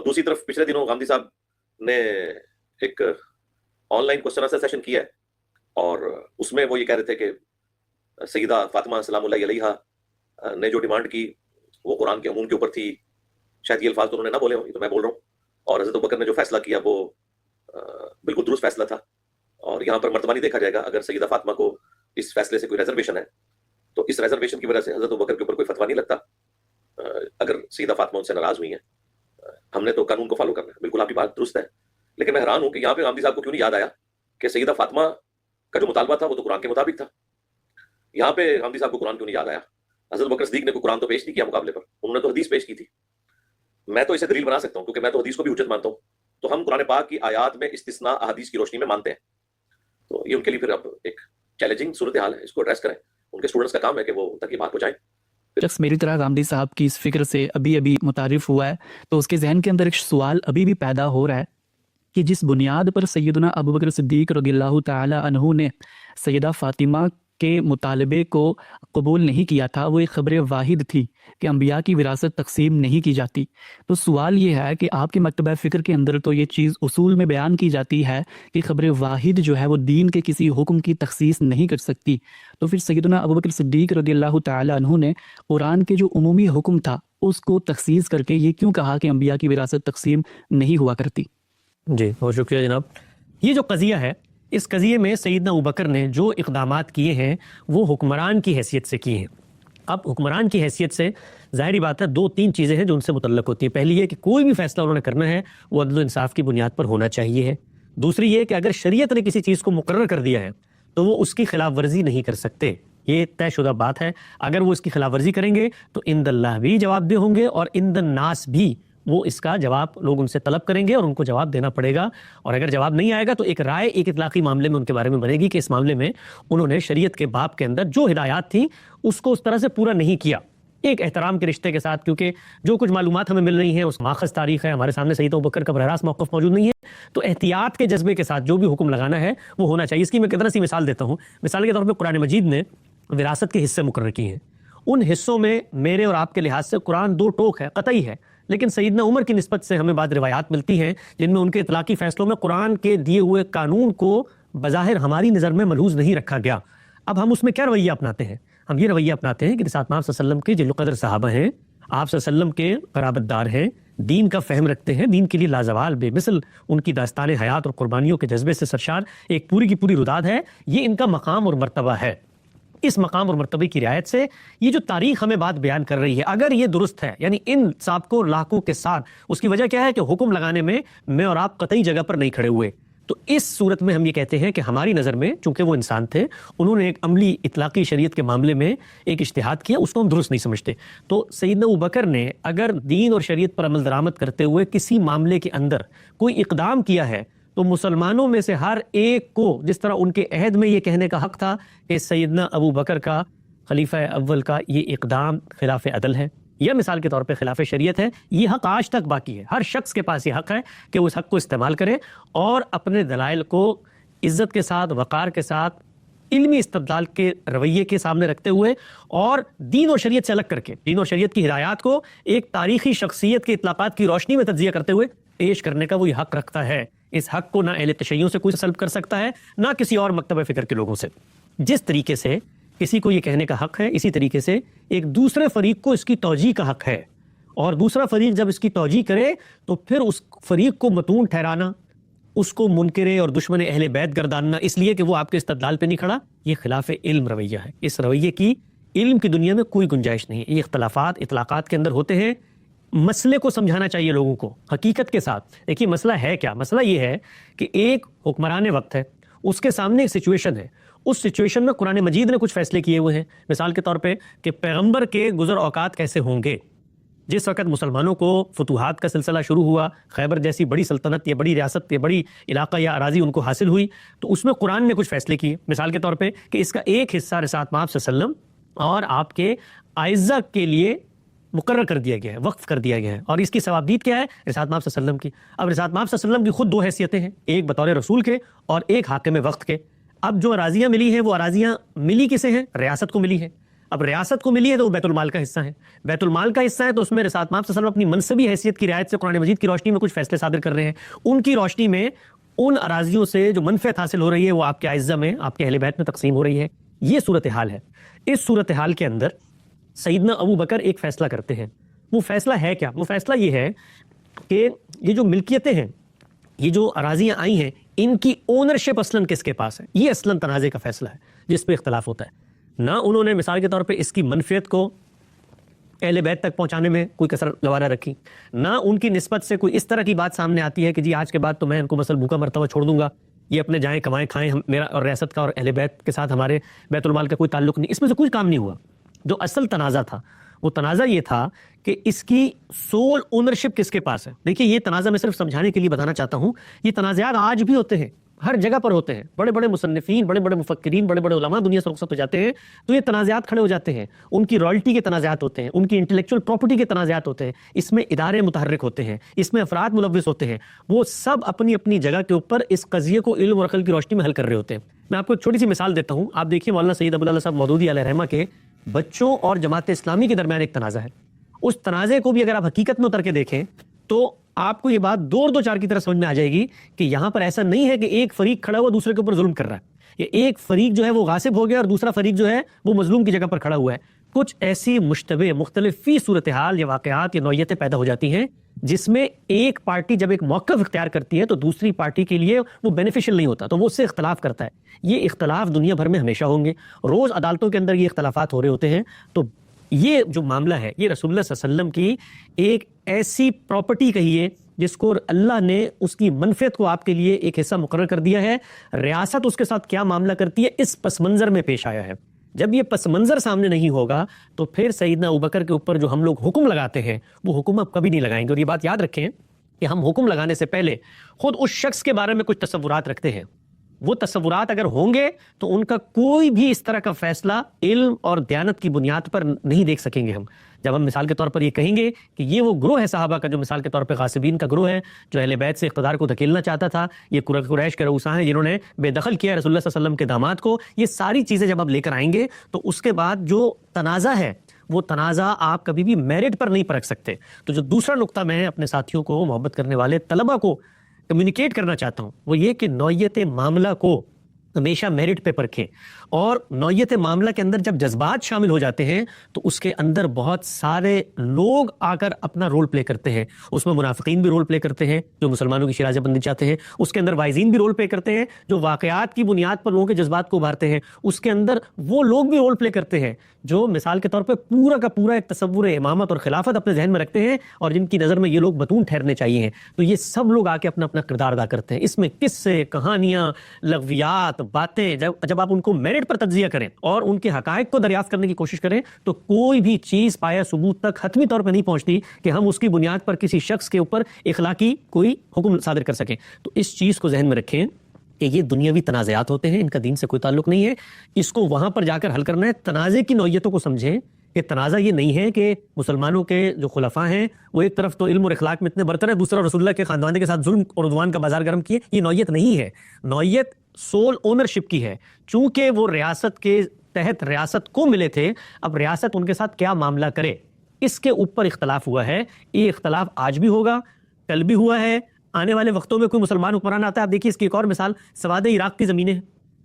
دوسری طرف پچھلے دنوں گاندھی صاحب نے ایک on line question answer session کیا ہے، اور اس میں وہ یہ کہہ رہے تھے کہ سیدہ فاطمہ سلام اللہ علیہا نے جو ڈیمانڈ کی وہ قرآن کے عموم کے اوپر تھی. شاید یہ الفاظ تو انہوں نے نہ بولے ہوں، یہ تو میں بول رہا ہوں. اور حضرت ابوبکر نے جو فیصلہ کیا وہ بالکل درست فیصلہ تھا. اور یہاں پر مرتبہ نہیں دیکھا جائے گا. اگر سیدہ فاطمہ کو اس فیصلے سے کوئی ریزرویشن ہے تو اس ریزرویشن کی وجہ سے حضرت ابوبکر کے اوپر کوئی فتویٰ نہیں لگتا. اگر سیدہ فاطمہ ان سے ناراض ہوئی ہیں، ہم نے تو قانون کو فالو کرنا ہے. بالکل آپ کی بات درست ہے، لیکن میں حیران ہوں کہ یہاں پہ گاندھی صاحب کو کیوں نہیں یاد آیا کہ سیدہ فاطمہ کا جو مطالبہ تھا وہ تو قرآن کے مطابق تھا. یہاں پہ گاندھی صاحب کو قرآن کیوں نہیں یاد آیا؟ حضرت بکر صدیق نے کوئی قرآن تو پیش نہیں کیا مقابلے پر، انہوں نے تو حدیث پیش کی تھی. میں تو اسے دلیل بنا سکتا ہوں کیونکہ میں تو حدیث کو بھی حجت مانتا ہوں. تو ہم قرآن پاک کی آیات میں استثناء احادیث کی روشنی میں مانتے ہیں. تو یہ ان کے لیے پھر اب ایک چیلنجنگ صورتحال ہے، اس کو ایڈریس کریں. ان کے اسٹوڈنٹس کا کام ہے کہ وہ ان تک یہ بات پہنچائیں. شخص میری طرح گاندھی صاحب کی اس فکر سے ابھی متعارف ہوا ہے تو اس کے ذہن کے اندر ایک سوال ابھی بھی پیدا ہو رہا ہے کہ جس بنیاد پر سیدنا ابوبکر صدیق رضی اللہ تعالی عنہ نے سیدہ فاطمہ کے مطالبے کو قبول نہیں کیا تھا، وہ ایک خبر واحد تھی کہ انبیاء کی وراثت تقسیم نہیں کی جاتی. تو سوال یہ ہے کہ آپ کے مکتبہ فکر کے اندر تو یہ چیز اصول میں بیان کی جاتی ہے کہ خبر واحد جو ہے وہ دین کے کسی حکم کی تخصیص نہیں کر سکتی. تو پھر سیدنا ابوبکر صدیق رضی اللہ تعالی عنہ نے قرآن کے جو عمومی حکم تھا اس کو تخصیص کر کے یہ کیوں کہا کہ انبیاء کی وراثت تقسیم نہیں ہوا کرتی؟ جی بہت شکریہ جناب. یہ جو قضیہ ہے، اس قضیے میں سیدنا ابوبکر نے جو اقدامات کیے ہیں وہ حکمران کی حیثیت سے کیے ہیں. اب حکمران کی حیثیت سے ظاہری بات ہے 2-3 چیزیں ہیں جو ان سے متعلق ہوتی ہیں. پہلی یہ کہ کوئی بھی فیصلہ انہوں نے کرنا ہے وہ عدل و انصاف کی بنیاد پر ہونا چاہیے ہے. دوسری یہ کہ اگر شریعت نے کسی چیز کو مقرر کر دیا ہے تو وہ اس کی خلاف ورزی نہیں کر سکتے. یہ طے شدہ بات ہے. اگر وہ اس کی خلاف ورزی کریں گے تو عند اللہ بھی جواب دہ ہوں گے اور عند الناس بھی وہ اس کا جواب لوگ ان سے طلب کریں گے اور ان کو جواب دینا پڑے گا. اور اگر جواب نہیں آئے گا تو ایک رائے ایک اطلاقی معاملے میں ان کے بارے میں بنے گی کہ اس معاملے میں انہوں نے شریعت کے باب کے اندر جو ہدایات تھیں اس کو اس طرح سے پورا نہیں کیا. ایک احترام کے رشتے کے ساتھ، کیونکہ جو کچھ معلومات ہمیں مل رہی ہیں اس ماخذ تاریخ ہے، ہمارے سامنے سیدنا ابوبکر کا براہ راست موقف موجود نہیں ہے، تو احتیاط کے جذبے کے ساتھ جو بھی حکم لگانا ہے وہ ہونا چاہیے. اس کی میں کتنا سی مثال دیتا ہوں. مثال کے طور پہ قرآن مجید نے وراثت کے حصے مقرر کیے ہیں. ان حصوں میں میرے اور آپ کے لحاظ سے قرآن 2 ٹوک ہے، قطعی ہے، لیکن سیدنا عمر کی نسبت سے ہمیں بعض روایات ملتی ہیں جن میں ان کے اطلاقی فیصلوں میں قرآن کے دیے ہوئے قانون کو بظاہر ہماری نظر میں ملحوظ نہیں رکھا گیا. اب ہم اس میں کیا رویہ اپناتے ہیں؟ ہم یہ رویہ اپناتے ہیں کہ ساتھ آپ صلی اللہ علیہ وسلم کے جل قدر صحابہ ہیں، آپ صلی اللہ علیہ وسلم کے قرابت دار ہیں، دین کا فہم رکھتے ہیں، دین کے لیے لازوال بے مثل ان کی داستان حیات اور قربانیوں کے جذبے سے سرشار ایک پوری کی پوری روداد ہے. یہ ان کا مقام اور مرتبہ ہے. اس مقام اور مرتبے کی رعایت سے یہ جو تاریخ ہمیں بات بیان کر رہی ہے اگر یہ درست ہے، یعنی ان سابقوں لاحقوں کے ساتھ، اس کی وجہ کیا ہے کہ حکم لگانے میں اور آپ قطعی جگہ پر نہیں کھڑے ہوئے. تو اس صورت میں ہم یہ کہتے ہیں کہ ہماری نظر میں چونکہ وہ انسان تھے، انہوں نے ایک عملی اطلاقی شریعت کے معاملے میں ایک اجتہاد کیا، اس کو ہم درست نہیں سمجھتے. تو سیدنا ابوبکر نے اگر دین اور شریعت پر عمل درآمد کرتے ہوئے کسی معاملے کے اندر کوئی اقدام کیا ہے تو مسلمانوں میں سے ہر ایک کو، جس طرح ان کے عہد میں یہ کہنے کا حق تھا کہ سیدنا ابوبکر کا، خلیفہ اول کا یہ اقدام خلاف عدل ہے یا مثال کے طور پہ خلاف شریعت ہے، یہ حق آج تک باقی ہے. ہر شخص کے پاس یہ حق ہے کہ وہ اس حق کو استعمال کرے اور اپنے دلائل کو عزت کے ساتھ، وقار کے ساتھ، علمی استدلال کے رویے کے سامنے رکھتے ہوئے اور دین اور شریعت سے الگ کر کے، دین اور شریعت کی ہدایات کو ایک تاریخی شخصیت کے اطلاقات کی روشنی میں تجزیہ کرتے ہوئے پیش کرنے کا وہ یہ حق رکھتا ہے. اس حق کو نہ اہل تشیع سے کوئی سلب کر سکتا ہے، نہ کسی اور مکتبہ فکر کے لوگوں سے. جس طریقے سے کسی کو یہ کہنے کا حق ہے، اسی طریقے سے ایک دوسرے فریق کو اس کی توجیہ کا حق ہے، اور دوسرا فریق جب اس کی توجیہ کرے تو پھر اس فریق کو متون ٹھہرانا، اس کو منکر اور دشمن اہل بیت گرداننا اس لیے کہ وہ آپ کے استدلال پہ نہیں کھڑا، یہ خلاف علم رویہ ہے. اس رویے کی علم کی دنیا میں کوئی گنجائش نہیں ہے. یہ اختلافات اطلاقات کے اندر ہوتے ہیں. مسئلے کو سمجھانا چاہیے لوگوں کو حقیقت کے ساتھ. دیکھیے مسئلہ ہے کیا؟ مسئلہ یہ ہے کہ ایک حکمران وقت ہے، اس کے سامنے ایک سچویشن ہے، اس سچویشن میں قرآن مجید نے کچھ فیصلے کیے ہوئے ہیں. مثال کے طور پہ کہ پیغمبر کے گزر اوقات کیسے ہوں گے. جس وقت مسلمانوں کو فتوحات کا سلسلہ شروع ہوا، خیبر جیسی بڑی سلطنت یا بڑی ریاست یا بڑی علاقہ یا اراضی ان کو حاصل ہوئی، تو اس میں قرآن نے کچھ فیصلے کیے. مثال کے طور پہ کہ اس کا ایک حصہ رسالت مآب صلی اللہ علیہ وسلم اور آپ کے اعزہ کے لیے مقرر کر دیا گیا ہے، وقف کر دیا گیا ہے. اور اس کی ثوابدید کیا ہے؟ رسالت مآب صلی اللہ علیہ وسلم کی. اب رسالت مآب صلی اللہ علیہ وسلم کی خود 2 حیثیتیں ہیں، ایک بطور رسول کے اور ایک حاکم وقت کے. اب جو اراضیاں ملی ہیں وہ اراضیاں ملی کسے ہیں؟ ریاست کو ملی ہے. اب ریاست کو ملی ہے تو وہ بیت المال کا حصہ ہے، بیت المال کا حصہ ہے تو اس میں رسالت مآب صلی اللہ علیہ وسلم اپنی منصبی حیثیت کی رعایت سے قرآن مجید کی روشنی میں کچھ فیصلے صادر کر رہے ہیں، ان کی روشنی میں ان اراضیوں سے جو منفعت حاصل ہو رہی ہے وہ آپ کے اعزہ میں، آپ کے اہل بیت میں تقسیم ہو رہی ہے۔ یہ صورتحال ہے۔ اس صورتحال کے اندر سیدنا ابو بکر ایک فیصلہ کرتے ہیں۔ وہ فیصلہ ہے کیا؟ وہ فیصلہ یہ ہے کہ یہ جو ملکیتیں ہیں، یہ جو اراضیاں آئی ہیں، ان کی اونرشپ اصلاً کس کے پاس ہے؟ یہ اصلاً تنازع کا فیصلہ ہے جس پہ اختلاف ہوتا ہے۔ نہ انہوں نے مثال کے طور پہ اس کی منفعت کو اہل بیت تک پہنچانے میں کوئی کسر گوارہ رکھی، نہ ان کی نسبت سے کوئی اس طرح کی بات سامنے آتی ہے کہ جی آج کے بعد تو میں ان کو مثلا بھوکا مرتبہ چھوڑ دوں گا، یہ اپنے جائیں کمائیں کھائیں، میرا اور ریاست کا اور اہل بیت کے ساتھ ہمارے بیت المال کا کوئی تعلق نہیں۔ اس میں سے کوئی کام نہیں ہوا۔ جو اصل تنازع تھا وہ تنازع یہ تھا کہ اس کی سول اونرشپ کس کے پاس ہے۔ دیکھیے یہ تنازع میں صرف سمجھانے کے لیے بتانا چاہتا ہوں، یہ تنازعات آج بھی ہوتے ہیں، ہر جگہ پر ہوتے ہیں۔ بڑے بڑے مصنفین، بڑے بڑے مفکرین، بڑے بڑے علماء دنیا سے رخصت ہو جاتے ہیں تو یہ تنازعات کھڑے ہو جاتے ہیں، ان کی رائلٹی کے تنازعات ہوتے ہیں، ان کی انٹلیکچوئل پراپرٹی کے تنازعات ہوتے ہیں، اس میں ادارے متحرک ہوتے ہیں، اس میں افراد ملوث ہوتے ہیں، وہ سب اپنی اپنی جگہ کے اوپر اس قضیے کو علم اور عقل کی روشنی میں حل کر رہے ہوتے ہیں۔ میں آپ کو ایک چھوٹی سی مثال دیتا ہوں۔ آپ دیکھیے مولانا سید ابوالعلا صاحب مودودی علیہ رحمہ کے بچوں اور جماعت اسلامی کے درمیان ایک تنازع ہے۔ اس تنازع کو بھی اگر آپ حقیقت میں اتر کے دیکھیں تو آپ کو یہ بات دو اور دو چار کی طرح سمجھ میں آ جائے گی کہ یہاں پر ایسا نہیں ہے کہ ایک فریق کھڑا ہوا دوسرے کے اوپر ظلم کر رہا ہے، یا ایک فریق جو ہے وہ غاصب ہو گیا اور دوسرا فریق جو ہے وہ مظلوم کی جگہ پر کھڑا ہوا ہے۔ کچھ ایسی مشتبہ مختلف فی صورتحال یا واقعات یا نوعیتیں پیدا ہو جاتی ہیں جس میں ایک پارٹی جب ایک موقف اختیار کرتی ہے تو دوسری پارٹی کے لیے وہ بینیفیشل نہیں ہوتا، تو وہ اس سے اختلاف کرتا ہے۔ یہ اختلاف دنیا بھر میں ہمیشہ ہوں گے، روز عدالتوں کے اندر یہ اختلافات ہو رہے ہوتے ہیں۔ تو یہ جو معاملہ ہے یہ رسول اللہ صلی اللہ علیہ وسلم کی ایک ایسی پراپرٹی کہیے جس کو اللہ نے اس کی منفعت کو آپ کے لیے ایک حصہ مقرر کر دیا ہے، ریاست اس کے ساتھ کیا معاملہ کرتی ہے اس پس منظر میں پیش آیا ہے۔ جب یہ پس منظر سامنے نہیں ہوگا تو پھر سیدنا ابوبکر کے اوپر جو ہم لوگ حکم لگاتے ہیں وہ حکم اب کبھی نہیں لگائیں گے۔ اور یہ بات یاد رکھیں کہ ہم حکم لگانے سے پہلے خود اس شخص کے بارے میں کچھ تصورات رکھتے ہیں، وہ تصورات اگر ہوں گے تو ان کا کوئی بھی اس طرح کا فیصلہ علم اور دیانت کی بنیاد پر نہیں دیکھ سکیں گے ہم۔ جب ہم مثال کے طور پر یہ کہیں گے کہ یہ وہ گروہ ہے صحابہ کا جو مثال کے طور پہ غاصبین کا گروہ ہے جو اہل بیت سے اقتدار کو دھکیلنا چاہتا تھا، یہ قریش کے رؤساء ہیں جنہوں نے بے دخل کیا رسول اللہ صلی اللہ علیہ وسلم کے داماد کو، یہ ساری چیزیں جب آپ لے کر آئیں گے تو اس کے بعد جو تنازع ہے وہ تنازع آپ کبھی بھی میرٹ پر نہیں پرکھ سکتے۔ تو جو دوسرا نقطہ میں اپنے ساتھیوں کو، محبت کرنے والے طلبہ کو کمیونیکیٹ کرنا چاہتا ہوں وہ یہ کہ نوعیت معاملہ کو ہمیشہ میرٹ پہ پرکھیں، اور نوعیت معاملہ کے اندر جب جذبات شامل ہو جاتے ہیں تو اس کے اندر بہت سارے لوگ آ کر اپنا رول پلے کرتے ہیں۔ اس میں منافقین بھی رول پلے کرتے ہیں جو مسلمانوں کی شیرازہ بندی چاہتے ہیں، اس کے اندر وائزین بھی رول پلے کرتے ہیں جو واقعات کی بنیاد پر لوگوں کے جذبات کو ابھارتے ہیں، اس کے اندر وہ لوگ بھی رول پلے کرتے ہیں جو مثال کے طور پہ پورا کا پورا ایک تصور امامت اور خلافت اپنے ذہن میں رکھتے ہیں اور جن کی نظر میں یہ لوگ بتون ٹھہرنے چاہیے ہیں۔ تو یہ سب لوگ آ کے اپنا اپنا کردار ادا کرتے ہیں۔ اس میں قصے، کہانیاں، لغویات، باتیں جب آپ ان کو میرٹ پر تجزیہ کریں اور ان کے حقائق کو دریافت کرنے کی کوشش کریں تو کوئی بھی چیز پایا ثبوت تک حتمی طور پہ نہیں پہنچتی کہ ہم اس کی بنیاد پر کسی شخص کے اوپر اخلاقی کوئی حکم صادر کر سکیں۔ تو اس چیز کو ذہن میں رکھیں کہ یہ دنیاوی تنازعات ہوتے ہیں، ان کا دین سے کوئی تعلق نہیں ہے، اس کو وہاں پر جا کر حل کرنا ہے۔ تنازع کی نوعیتوں کو سمجھیں کہ تنازع یہ نہیں ہے کہ مسلمانوں کے جو خلفاء ہیں وہ ایک طرف تو علم اور اخلاق میں اتنے برتر ہیں، دوسرا رسول اللہ کے خاندان کے ساتھ ظلم اور عدوان کا بازار گرم کیے۔ یہ نوعیت نہیں ہے، نوعیت سول اونرشپ کی ہے۔ چونکہ وہ ریاست کے تحت ریاست کو ملے تھے، اب ریاست ان کے ساتھ کیا معاملہ کرے اس کے اوپر اختلاف ہوا ہے۔ یہ اختلاف آج بھی ہوگا، کل بھی ہوا ہے، آنے والے وقتوں میں کوئی مسلمان حکمران آتا ہے۔ آپ دیکھیے اس کی ایک اور مثال سواد عراق کی زمینیں ہیں۔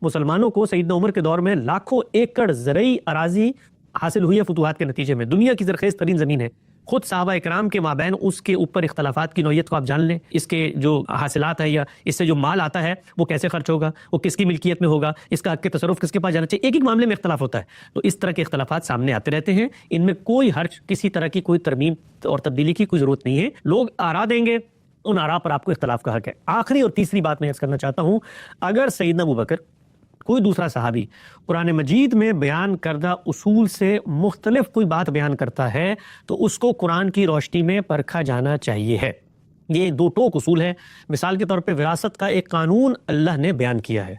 مسلمانوں کو سیدنا عمر کے دور میں لاکھوں ایکڑ زرعی اراضی حاصل ہوئی ہے فتوحات کے نتیجے میں، دنیا کی زرخیز ترین زمین ہے۔ خود صحابہ اکرام کے مابین اس کے اوپر اختلافات کی نوعیت کو آپ جان لیں، اس کے جو حاصلات ہے یا اس سے جو مال آتا ہے وہ کیسے خرچ ہوگا، وہ کس کی ملکیت میں ہوگا، اس کا حق کے تصرف کس کے پاس جانا چاہیے، ایک ایک معاملے میں اختلاف ہوتا ہے۔ تو اس طرح کے اختلافات سامنے آتے رہتے ہیں، ان میں کوئی حرج، کسی طرح کی کوئی ترمیم اور تبدیلی کی کوئی ضرورت نہیں ہے۔ لوگ آرا دیں گے، ان آرا پر آپ کو اختلاف کا حق ہے۔ آخری اور تیسری بات میں عرض کرنا چاہتا ہوں، اگر سیدنا ابوبکر کوئی دوسرا صحابی قرآن مجید میں بیان کردہ اصول سے مختلف کوئی بات بیان کرتا ہے تو اس کو قرآن کی روشنی میں پرکھا جانا چاہیے ہے۔ یہ دو ٹوک اصول ہے۔ مثال کے طور پہ وراثت کا ایک قانون اللہ نے بیان کیا ہے،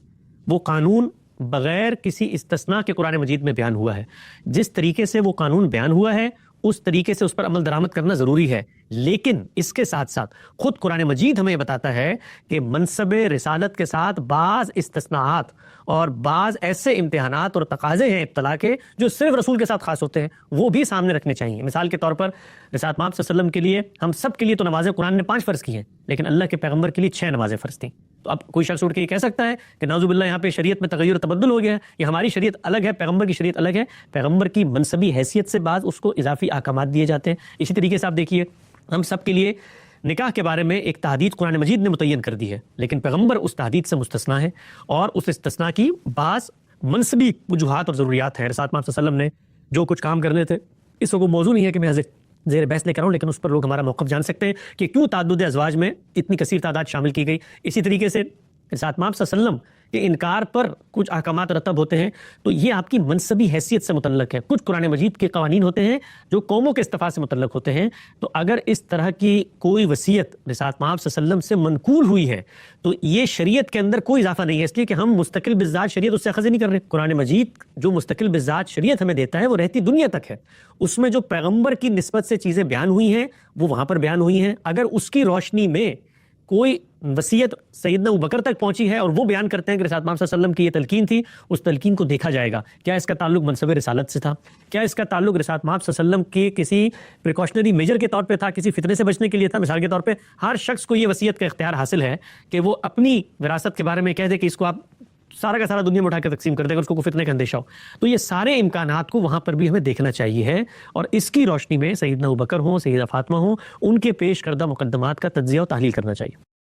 وہ قانون بغیر کسی استثناء کے قرآن مجید میں بیان ہوا ہے۔ جس طریقے سے وہ قانون بیان ہوا ہے اس طریقے سے اس پر عمل درآمد کرنا ضروری ہے، لیکن اس کے ساتھ ساتھ خود قرآن مجید ہمیں بتاتا ہے کہ منصب رسالت کے ساتھ بعض استثناءات اور بعض ایسے امتحانات اور تقاضے ہیں ابتلا کے جو صرف رسول کے ساتھ خاص ہوتے ہیں، وہ بھی سامنے رکھنے چاہیے۔ مثال کے طور پر رسالت مآب صلی اللہ علیہ وسلم کے لیے، ہم سب کے لیے تو نمازیں قرآن نے 5 فرض کی ہیں، لیکن اللہ کے پیغمبر کے لیے 6 نمازیں فرض تھیں۔ تو اب کوئی شخص اٹھ کے یہ کہہ سکتا ہے کہ نعوذ باللہ یہاں پہ شریعت میں تغیر و تبدل ہو گیا ہے، یہ ہماری شریعت الگ ہے، پیغمبر کی شریعت الگ ہے۔ پیغمبر کی منصبی حیثیت سے بعض اس کو اضافی احکامات دیے جاتے ہیں۔ اسی طریقے سے آپ دیکھیے، ہم سب کے لیے نکاح کے بارے میں ایک تحدید قرآن مجید نے متعین کر دی ہے، لیکن پیغمبر اس تحدید سے مستثنا ہے، اور اس استثناء کی بعض منصبی وجوہات اور ضروریات ہیں۔ رسالت مآب صلی اللہ علیہ وسلم نے جو کچھ کام کرنے تھے، اس کو موضوع نہیں ہے کہ میں زیر بحث لے کر آؤں، لیکن اس پر لوگ ہمارا موقف جان سکتے ہیں کہ کیوں تعدد ازواج میں اتنی کثیر تعداد شامل کی گئی۔ اسی طریقے سے رسالت مآب صلی اللہ علیہ وسلم کے انکار پر کچھ احکامات رتب ہوتے ہیں، تو یہ آپ کی منصبی حیثیت سے متعلق ہے۔ کچھ قرآن مجید کے قوانین ہوتے ہیں جو قوموں کے استفاع سے متعلق ہوتے ہیں، تو اگر اس طرح کی کوئی وصیت رسالت مآب صلی اللہ علیہ وسلم سے منقول ہوئی ہے تو یہ شریعت کے اندر کوئی اضافہ نہیں ہے، اس لیے کہ ہم مستقل بالذات شریعت اس سے اخذ نہیں کر رہے۔ قرآن مجید جو مستقل بالذات شریعت ہمیں دیتا ہے وہ رہتی دنیا تک ہے، اس میں جو پیغمبر کی نسبت سے چیزیں بیان ہوئی ہیں وہ وہاں پر بیان ہوئی ہیں۔ اگر اس کی روشنی میں کوئی وصیت سیدنا ابوبکر تک پہنچی ہے اور وہ بیان کرتے ہیں کہ رسالت مآب صلی اللہ علیہ وسلم کی یہ تلقین تھی، اس تلقین کو دیکھا جائے گا، کیا اس کا تعلق منصب رسالت سے تھا، کیا اس کا تعلق رسالت مآب صلی اللہ علیہ وسلم کے کسی پریکاشنری میجر کے طور پہ تھا، کسی فتنے سے بچنے کے لیے تھا۔ مثال کے طور پہ ہر شخص کو یہ وصیت کا اختیار حاصل ہے کہ وہ اپنی وراثت کے بارے میں کہہ دے کہ اس کو آپ سارا کا سارا دنیا میں اٹھا کے تقسیم کر دے گا، اس کو کوئی فتنے کا اندیشہ ہو۔ تو یہ سارے امکانات کو وہاں پر بھی ہمیں دیکھنا چاہیے ہے، اور اس کی روشنی میں سیدنا ابوبکر ہوں، سیدہ فاطمہ ہوں، ان کے پیش کردہ مقدمات کا تجزیہ و تحلیل کرنا چاہیے۔